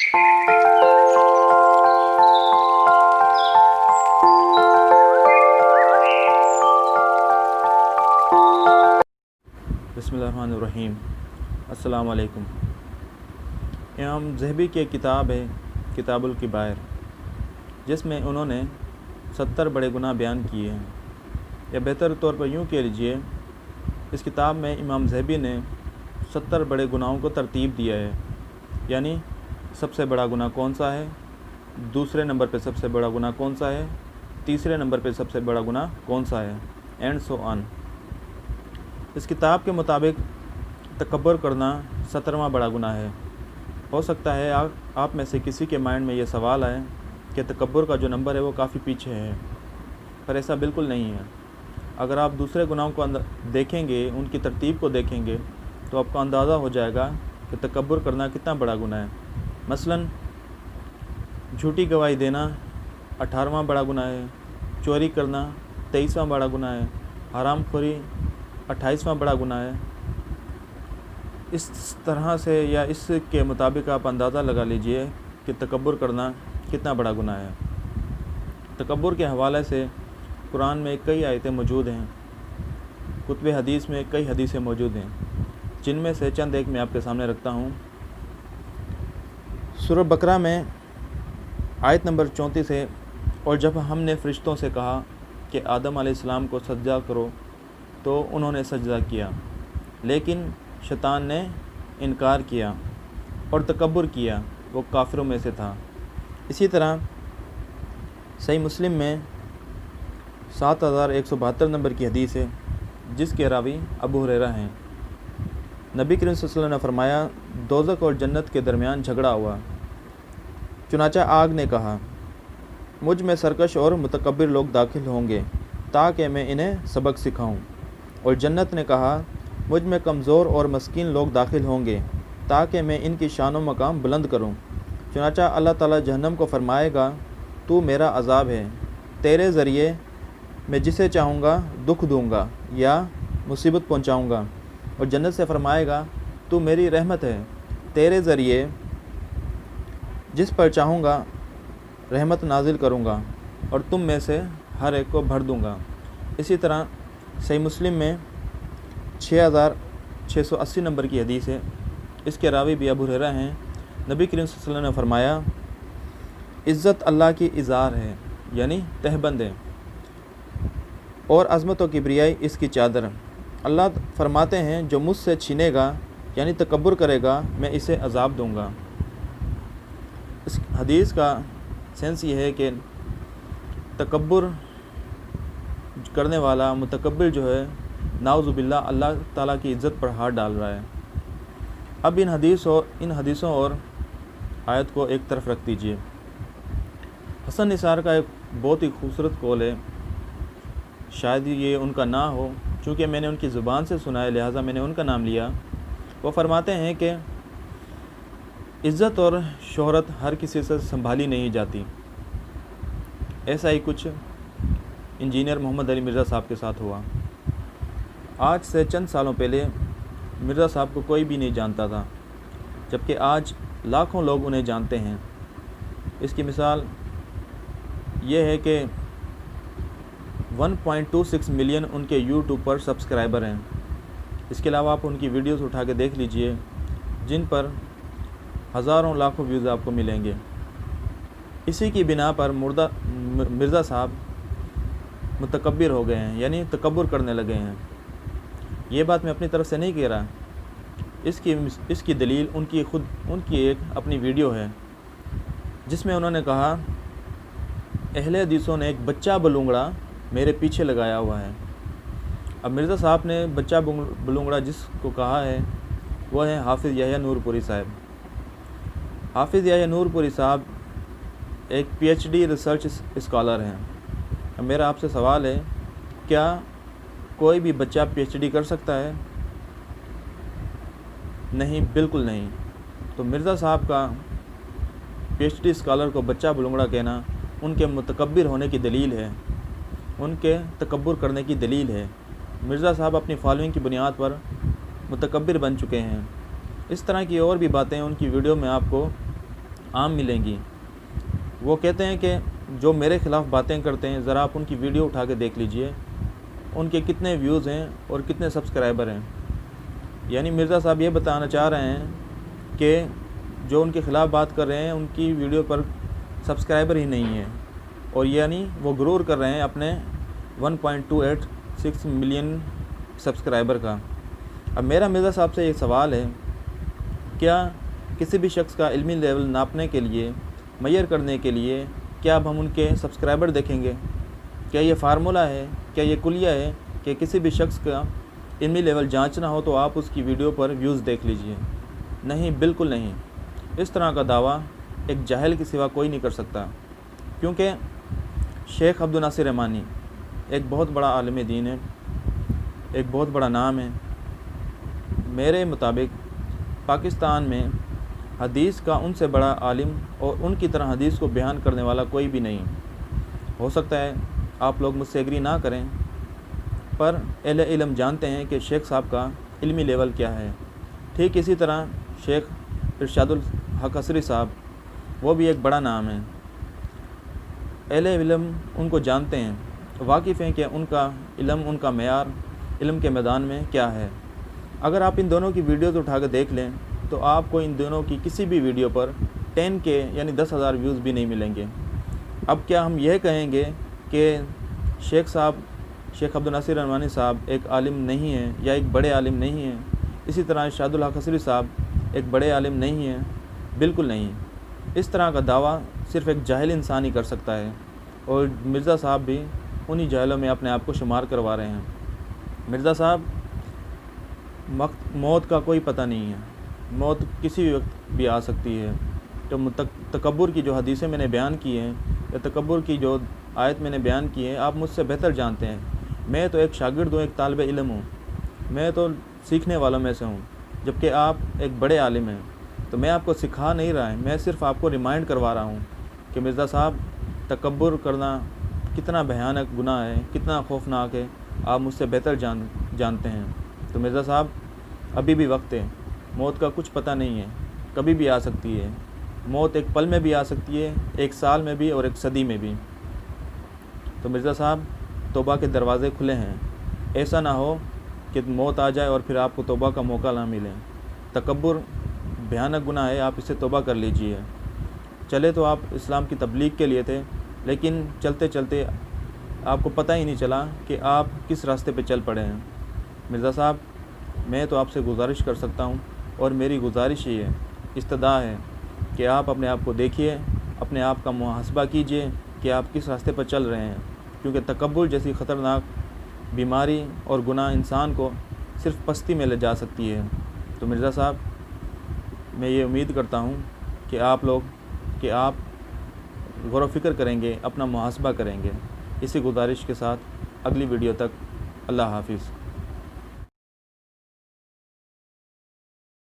बिस्मिल्लाहिर्रहमानिर्रहीम। अस्सलाम वालेकुम। इमाम ज़हबी की किताब है किताबुल कबायर, जिसमें उन्होंने 70 बड़े गुनाह बयान किए हैं, या बेहतर तौर पर यूँ कह लीजिए, इस किताब में इमाम ज़हबी ने 70 बड़े गुनाहों को तरतीब दिया है, यानी सबसे बड़ा गुनाह कौन सा है, दूसरे नंबर पे सबसे बड़ा गुनाह कौन सा है, तीसरे नंबर पे सबसे बड़ा गुनाह कौन सा है, एंड सो ऑन। इस किताब के मुताबिक तकब्बुर करना 17वां बड़ा गुनाह है। हो सकता है आप में से किसी के माइंड में ये सवाल आए कि तकब्बुर का जो नंबर है वो काफ़ी पीछे है, पर ऐसा बिल्कुल नहीं है। अगर आप दूसरे गुनाहों को देखेंगे, उनकी तरतीब को देखेंगे, तो आपको अंदाज़ा हो जाएगा कि तकब्बुर करना कितना बड़ा गुनाह है। मसलन झूठी गवाही देना 18वां बड़ा गुनाह है, चोरी करना 23वां बड़ा गुनाह है, हरामखोरी 28वां बड़ा गुनाह है। इस तरह से या इसके मुताबिक आप अंदाज़ा लगा लीजिए कि तकब्बुर करना कितना बड़ा गुनाह है। तकब्बुर के हवाले से कुरान में कई आयतें मौजूद हैं, कुतुब हदीस में कई हदीसें मौजूद हैं, जिनमें से चंद एक मैं आपके सामने रखता हूँ। सूरह बकरा में आयत नंबर 34 है, और जब हमने फ़रिश्तों से कहा कि आदम अलैहिस्सलाम को सजदा करो तो उन्होंने सजदा किया, लेकिन शैतान ने इनकार किया और तकब्बुर किया, वो काफिरों में से था। इसी तरह सही मुस्लिम में 7172 नंबर की हदीस है, जिसके रावी अबू हुरैरा हैं। नबी करीम सल्लल्लाहु अलैहि वसल्लम ने फरमाया, दोज़ख और जन्नत के दरमियान झगड़ा हुआ, चुनाचा आग ने कहा, मुझ में सरकश और मुतकब्बिर लोग दाखिल होंगे ताकि मैं इन्हें सबक सिखाऊं। और जन्नत ने कहा, मुझ में कमज़ोर और मस्कीन लोग दाखिल होंगे ताकि मैं इनकी शान व मकाम बुलंद करूं। चुनाचा अल्लाह ताला जहन्नम को फरमाएगा, तू मेरा अज़ाब है, तेरे ज़रिए मैं जिसे चाहूँगा दुख दूँगा या मुसीबत पहुँचाऊँगा। और जन्नत से फरमाएगा, तू मेरी रहमत है, तेरे ज़रिए जिस पर चाहूँगा रहमत नाजिल करूँगा और तुम में से हर एक को भर दूँगा। इसी तरह सही मुस्लिम में 6680 नंबर की हदीस है, इसके रावी भी अबू हुरैरा हैं। नबी करीम सल्लल्लाहु अलैहि वसल्लम ने फरमाया, इज़्ज़त अल्लाह की इज़ार है, यानी तहबंद है, और अज़मत व किब्रियाई इसकी चादर। अल्लाह फरमाते हैं, जो मुझसे छीनेगा यानी तकब्बुर करेगा, मैं इसे अज़ाब दूँगा। इस हदीस का सेंस ये है कि तकब्बुर करने वाला मुतकब्बिर जो है, नाउज़ुबिल्लाह, अल्लाह ताला की इज़्ज़त पर हाथ डाल रहा है। अब इन हदीसों और आयत को एक तरफ रख दीजिए। हसन निसार का एक बहुत ही खूबसूरत कौल है, शायद ये उनका ना हो, चूँकि मैंने उनकी ज़ुबान से सुना है, लिहाजा मैंने उनका नाम लिया। वो फरमाते हैं कि इज़्ज़त और शोहरत हर किसी से संभाली नहीं जाती। ऐसा ही कुछ इंजीनियर मोहम्मद अली मिर्ज़ा साहब के साथ हुआ। आज से चंद सालों पहले मिर्ज़ा साहब को कोई भी नहीं जानता था, जबकि आज लाखों लोग उन्हें जानते हैं। इसकी मिसाल ये है कि 1.26 मिलियन उनके यूट्यूब पर सब्सक्राइबर हैं। इसके अलावा आप उनकी वीडियोस उठा के देख लीजिए, जिन पर हज़ारों लाखों व्यूज़ आपको मिलेंगे। इसी की बिना पर मिर्ज़ा साहब मुतकब्बिर हो गए हैं, यानी तकब्बुर करने लगे हैं। ये बात मैं अपनी तरफ से नहीं कह रहा, इसकी दलील उनकी एक अपनी वीडियो है, जिसमें उन्होंने कहा, अहले हदीसों ने एक बच्चा बलूंगड़ा मेरे पीछे लगाया हुआ है। अब मिर्ज़ा साहब ने बच्चा बलूंगड़ा जिसको कहा है, वह है हाफिज़ याह्या नूरपुरी साहब। हाफिज़ याह्या नूरपुरी साहब एक PhD रिसर्च स्कॉलर हैं। अब मेरा आपसे सवाल है, क्या कोई भी बच्चा PhD कर सकता है? नहीं, बिल्कुल नहीं। तो मिर्ज़ा साहब का PhD स्कॉलर को बच्चा बलूंगड़ा कहना उनके मुतकब्बिर होने की दलील है, उनके तकब्बुर करने की दलील है। मिर्ज़ा साहब अपनी फॉलोइंग की बुनियाद पर मुतकब्बिर बन चुके हैं। इस तरह की और भी बातें उनकी वीडियो में आपको عام ملیں گی۔ وہ کہتے ہیں کہ جو میرے خلاف باتیں کرتے ہیں ذرا آپ ان کی ویڈیو اٹھا کے دیکھ لیجئے، ان کے کتنے ویوز ہیں اور کتنے سبسکرائبر ہیں۔ یعنی مرزا صاحب یہ بتانا چاہ رہے ہیں کہ جو ان کے خلاف بات کر رہے ہیں ان کی ویڈیو پر سبسکرائبر ہی نہیں ہیں، اور یعنی وہ غرور کر رہے ہیں اپنے 1.286 ملین سبسکرائبر کا۔ اب میرا مرزا صاحب سے یہ سوال ہے، کیا کسی بھی شخص کا علمی لیول ناپنے کے لیے، معیار کرنے کے لیے، کیا اب ہم ان کے سبسکرائبر دیکھیں گے؟ کیا یہ فارمولہ ہے، کیا یہ کلیہ ہے کہ کسی بھی شخص کا علمی لیول جانچنا ہو تو آپ اس کی ویڈیو پر ویوز دیکھ لیجئے؟ نہیں، بالکل نہیں۔ اس طرح کا دعویٰ ایک جاہل کے سوا کوئی نہیں کر سکتا، کیونکہ شیخ عبد الناصر رحمانی ایک بہت بڑا عالم دین ہے، ایک بہت بڑا نام ہے۔ میرے مطابق پاکستان میں حدیث کا ان سے بڑا عالم اور ان کی طرح حدیث کو بیان کرنے والا کوئی بھی نہیں۔ ہو سکتا ہے آپ لوگ مجھ سے ایگری نہ کریں، پر اہل علم جانتے ہیں کہ شیخ صاحب کا علمی لیول کیا ہے۔ ٹھیک اسی طرح شیخ ارشاد الحق عصری صاحب، وہ بھی ایک بڑا نام ہے۔ اہل علم ان کو جانتے ہیں، واقف ہیں کہ ان کا علم، ان کا معیار علم کے میدان میں کیا ہے۔ اگر آپ ان دونوں کی ویڈیوز اٹھا کے دیکھ لیں تو آپ کو ان دونوں کی کسی بھی ویڈیو پر 10K یعنی 10,000 ویوز بھی نہیں ملیں گے۔ اب کیا ہم یہ کہیں گے کہ شیخ عبد الناصر رحمانی صاحب ایک عالم نہیں ہیں یا ایک بڑے عالم نہیں ہیں؟ اسی طرح ارشاد الحق عصری صاحب ایک بڑے عالم نہیں ہیں؟ بالکل نہیں۔ اس طرح کا دعویٰ صرف ایک جاہل انسان ہی کر سکتا ہے، اور مرزا صاحب بھی انہی جاہلوں میں اپنے آپ کو شمار کروا رہے ہیں۔ مرزا صاحب، موت کا کوئی پتہ نہیں ہے، موت کسی بھی وقت بھی آ سکتی ہے۔ تو تکبر کی جو حدیثیں میں نے بیان کی ہیں یا تکبر کی جو آیت میں نے بیان کی ہے، آپ مجھ سے بہتر جانتے ہیں۔ میں تو ایک شاگرد ہوں، ایک طالب علم ہوں، میں تو سیکھنے والوں میں سے ہوں، جبکہ آپ ایک بڑے عالم ہیں۔ تو میں آپ کو سکھا نہیں رہا ہوں، میں صرف آپ کو ریمائنڈ کروا رہا ہوں کہ مرزا صاحب، تکبر کرنا کتنا بھیانک گناہ ہے، کتنا خوفناک ہے، آپ مجھ سے بہتر جانتے ہیں۔ تو مرزا صاحب، ابھی بھی وقت ہے، موت کا کچھ پتہ نہیں ہے، کبھی بھی آ سکتی ہے۔ موت ایک پل میں بھی آ سکتی ہے، ایک سال میں بھی اور ایک صدی میں بھی۔ تو مرزا صاحب، توبہ کے دروازے کھلے ہیں، ایسا نہ ہو کہ موت آ جائے اور پھر آپ کو توبہ کا موقع نہ ملے۔ تکبر بھیانک گناہ ہے، آپ اسے توبہ کر لیجئے۔ چلے تو آپ اسلام کی تبلیغ کے لیے تھے، لیکن چلتے چلتے آپ کو پتہ ہی نہیں چلا کہ آپ کس راستے پہ چل پڑے ہیں۔ مرزا صاحب، میں تو آپ سے گزارش کر سکتا ہوں، اور میری گزارش ہی ہے، استدعا ہے کہ آپ اپنے آپ کو دیکھیے، اپنے آپ کا محاسبہ کیجئے کہ آپ کس راستے پر چل رہے ہیں، کیونکہ تکبر جیسی خطرناک بیماری اور گناہ انسان کو صرف پستی میں لے جا سکتی ہے۔ تو مرزا صاحب، میں یہ امید کرتا ہوں کہ آپ غور و فکر کریں گے، اپنا محاسبہ کریں گے۔ اسی گزارش کے ساتھ اگلی ویڈیو تک اللہ حافظ۔